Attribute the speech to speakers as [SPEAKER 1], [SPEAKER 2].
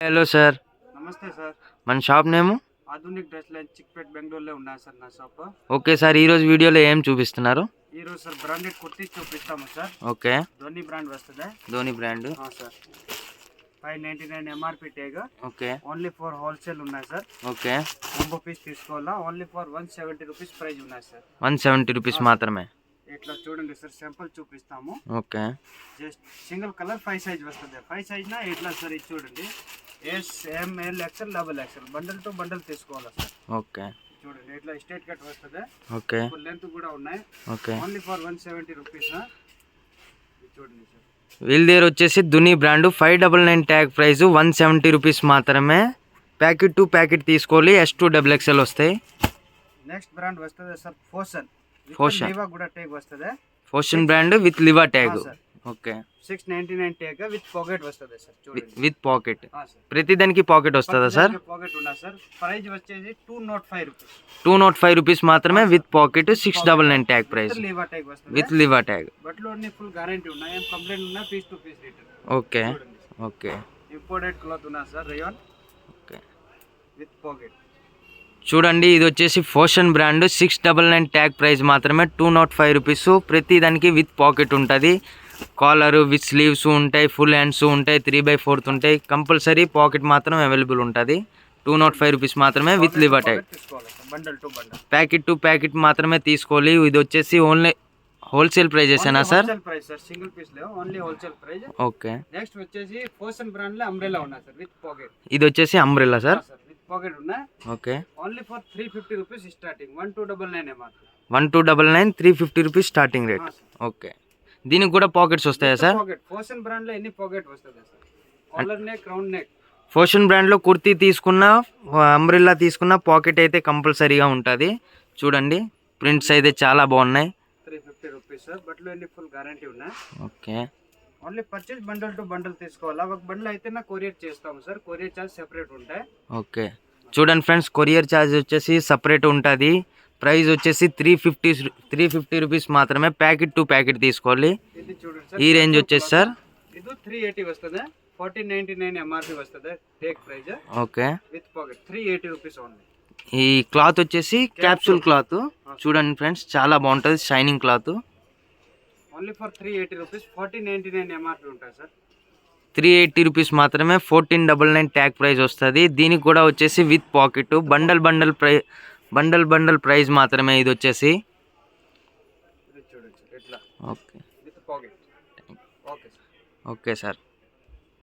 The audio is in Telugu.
[SPEAKER 1] హలో సార్,
[SPEAKER 2] నమస్తే సార్.
[SPEAKER 1] మన షాప్ నేము?
[SPEAKER 2] ఆధునిక్ డ్రెస్ లైన్ చిక్పేట్ బెంగళూరులో ఉన్నాయి సార్ నా షాప్.
[SPEAKER 1] ఓకే సార్, ఈరోజు వీడియోలో ఏం చూపిస్తున్నారు?
[SPEAKER 2] ఈరోజు సార్ బ్రాండెడ్ కుర్తీస్ చూపిస్తాము సార్.
[SPEAKER 1] ఓకే,
[SPEAKER 2] ధోని బ్రాండ్ వస్తుంది.
[SPEAKER 1] Dhoni brand
[SPEAKER 2] sir 599 MRP tag.
[SPEAKER 1] Okay,
[SPEAKER 2] only for wholesale ఉన్నాయి సార్.
[SPEAKER 1] ఓకే,
[SPEAKER 2] 1 పీస్ తీసుకోవాలా. ఓన్లీ ఫర్ 170 రూపీస్ ప్రైస్ ఉన్నాయి సార్.
[SPEAKER 1] 170 రూపీస్ మాత్రమే.
[SPEAKER 2] ఇట్లా చూడండి సార్, సింపుల్ చూపిస్తాము.
[SPEAKER 1] Okay,
[SPEAKER 2] just single colour 5 size వస్తుంది. 5 సైజ్ నా ఇట్లా సార్, ఇది చూడండి. S, M, L, XL, double XL bundle to bundle తీసుకోవాలా సార్.
[SPEAKER 1] ఓకే,
[SPEAKER 2] చూడండి ఇట్లా స్ట్రైట్ కట్ వస్తుంది.
[SPEAKER 1] ఓకే,
[SPEAKER 2] లెంత్ కూడా ఉన్నాయి.
[SPEAKER 1] Okay,
[SPEAKER 2] only for 170 rupees. చూడండి సార్,
[SPEAKER 1] వీళ్ళ దగ్గర వచ్చేసి Dhoni brand 599 tag price 170 rupees మాత్రమే. ప్యాకెట్ టు ప్యాకెట్ తీసుకోవాలి, S2 డబుల్ ఎక్స్ఎల్ వస్తాయి.
[SPEAKER 2] నెక్స్ట్ బ్రాండ్ వస్తుంది సార్ ఫోషన్.
[SPEAKER 1] ఫోషన్
[SPEAKER 2] లివా కూడా ట్యాగ్ వస్తుంది.
[SPEAKER 1] Foshan brand with Liva tag. Okay,
[SPEAKER 2] 699 tag with pocket వస్తుంది సార్. చూడండి
[SPEAKER 1] విత్ పాకెట్.
[SPEAKER 2] సార్
[SPEAKER 1] ప్రతి దానికి పాకెట్ వస్తుందా సార్?
[SPEAKER 2] పాకెట్ ఉన్నా సార్. ప్రైస్ వచ్చేసి 205 రూపీస్.
[SPEAKER 1] 205 రూపీస్ మాత్రమే with pocket. 699 tag price
[SPEAKER 2] Liva tag వస్తుంది.
[SPEAKER 1] With Liva tag.
[SPEAKER 2] బట్లో అన్ని ఫుల్ గ్యారెంటీ ఉన్నాయి. ఏం కంప్లైంట్ ఉన్నా piece to piece return.
[SPEAKER 1] Okay, okay,
[SPEAKER 2] imported cloth ఉన్నా sir, rayon.
[SPEAKER 1] Okay,
[SPEAKER 2] with pocket.
[SPEAKER 1] చూడండి, ఇది వచ్చేసి ఫోషన్ బ్రాండ్ 699 ట్యాగ్ ప్రైస్ మాత్రమే. 205 రూపీస్. ప్రతి దానికి విత్ పాకెట్ ఉంటుంది. కాలర్ విత్ స్లీవ్స్ ఉంటాయి, ఫుల్ హ్యాండ్స్ ఉంటాయి, 3/4 ఉంటాయి. కంపల్సరీ పాకెట్ మాత్రం అవైలబుల్ ఉంటుంది. 205 రూపీస్ మాత్రమే with Liva tag.
[SPEAKER 2] Bundle to bundle,
[SPEAKER 1] packet to packet మాత్రమే తీసుకోవాలి. ఇది వచ్చేసి ఓన్లీ హోల్సేల్ ప్రైజెసేనా sir?
[SPEAKER 2] Wholesale price sir, single piece లేవు, only wholesale price.
[SPEAKER 1] Okay,
[SPEAKER 2] next వచ్చేసి ఫోషన్ బ్రాండ్ లో అంబ్రెల్లా ఉన్నా సార్ విత్ పాకెట్.
[SPEAKER 1] ఇది వచ్చేసి అంబ్రెల్లా సార్.
[SPEAKER 2] విత్ పాకెట్ ఉన్నా.
[SPEAKER 1] Okay,
[SPEAKER 2] only for 350 rupees starting. 1299 MRP.
[SPEAKER 1] 1299, 350 rupees starting rate. Okay, దీనికి కూడా పాకెట్స్ వస్తాయా సార్?
[SPEAKER 2] పాకెట్ ఫోషన్ బ్రాండ్ లో ఎన్ని పాకెట్ వస్తుంది sir. Collar neck, round neck.
[SPEAKER 1] Foshan బ్రాండ్లో కుర్తీ తీసుకున్న, అంబ్రెల్లా తీసుకున్న పాకెట్ అయితే కంపల్సరీగా ఉంటుంది. చూడండి, ప్రింట్స్ అయితే చాలా బాగున్నాయి.
[SPEAKER 2] 350 రూపీస్ సార్. బట్లో ఎన్ని ఫుల్ గ్యారంటీ ఉన్నాయి.
[SPEAKER 1] Okay,
[SPEAKER 2] only purchase bundle to bundle తీసుకోవాలా. ఒక బండల్ అయితే నా కొరియర్ చేస్తాము సార్. కొరియర్ చార్జ్ సెపరేట్ ఉంటాయి.
[SPEAKER 1] ఓకే, చూడండి ఫ్రెండ్స్, కొరియర్ ఛార్జ్ వచ్చేసి సపరేట్ ఉంటుంది. ప్రైస్ వచ్చేసి 350 రూపీస్ మాత్రమే. ప్యాకెట్ టు ప్యాకెట్ తీసుకోవాలి.
[SPEAKER 2] ఇది చూడండి సార్,
[SPEAKER 1] ఈ రేంజ్ వచ్చేసి సార్
[SPEAKER 2] ఇది 380 వస్తుంది. 1499 ఎంఆర్పి వస్తుంది take price.
[SPEAKER 1] Okay,
[SPEAKER 2] with pocket 380 rupees only.
[SPEAKER 1] ఈ క్లాత్ వచ్చేసి క్యాప్సూల్ క్లాత్. చూడండి ఫ్రెండ్స్, చాలా బాగుంటుంది, shining cloth.
[SPEAKER 2] Only for 380 rupees. 1499 MRP ఉంటాయి సార్.
[SPEAKER 1] 380 రూపీస్ మాత్రమే. 1499 ట్యాగ్ ప్రైస్ వస్తుంది. దీనికి కూడా వచ్చేసి విత్ పాకెట్. బండల్ ప్రైస్ మాత్రమే ఇది వచ్చేసి.
[SPEAKER 2] ఇది చూడండి ఇట్లా
[SPEAKER 1] okay,
[SPEAKER 2] with pocket. Okay sir.
[SPEAKER 1] Okay sir.